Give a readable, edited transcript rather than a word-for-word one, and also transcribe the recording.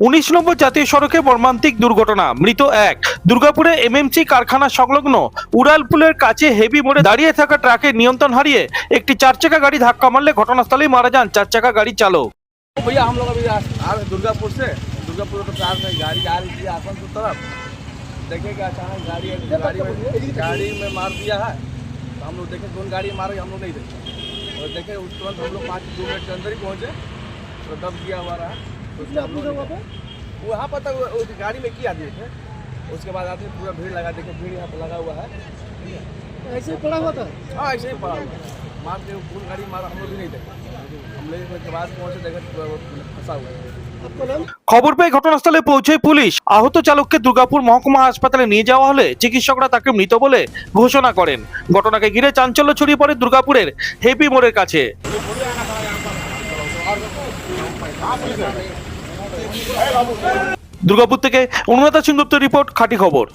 19 নম্বর জাতীয় সড়কে মর্মান্তিক দুর্ঘটনা, মৃত এক। দুর্গাপুরে এমএমসি কারখানা সংলগ্ন উড়ালপুলের কাছে হেভি মোড়ে দাঁড়িয়ে থাকা ট্রাকের নিয়ন্ত্রণ হারিয়ে একটি 4 চাকা গাড়ি ধাক্কা মারলে ঘটনাস্থলেই मारा जान 4 चाका गाड़ी चालक। भैया हम लोग अभी आ रहे दुर्गापुर से। दुर्गापुर तो ट्राक में गाड़ी आ रही थी आसनसोल तरफ, देखे कि अचानक गाड़ी में मार दिया है। तो हम लोग देखे कौन गाड़ी मार रही हम लोग नहीं देखे, और देखे तुरंत हम लोग 5-2 मिनट के अंदर ही पहुँचे तो दब गया हुआ रहा। तो हम लोग वहाँ पर तक उस गाड़ी में किया दिए थे। उसके बाद आदमी पूरा भीड़ लगा, देखे भीड़ यहाँ पर लगा हुआ है। ऐसे ही पड़ा हुआ था। हाँ ऐसे ही पड़ा हुआ है। मार के कौन गाड़ी मारा हम लोग भी नहीं देखे। हम लोग के बाद पहुँचे देखे फंसा हुआ है। খবর পেয়ে ঘটনাস্থলে পৌঁছয় পুলিশ। আহত চালককে দুর্গাপুর মহকুমা হাসপাতালে নিয়ে যাওয়া হলে চিকিৎসকরা তাকে মৃত বলে ঘোষণা করেন। ঘটনাকে ঘিরে চাঞ্চল্য ছড়িয়ে পড়ে দুর্গাপুরের হেপি মোড়ের কাছে। দুর্গাপুর থেকে অনুরাধা সিংগুপ্ত রিপোর্ট, খাঁটি খবর।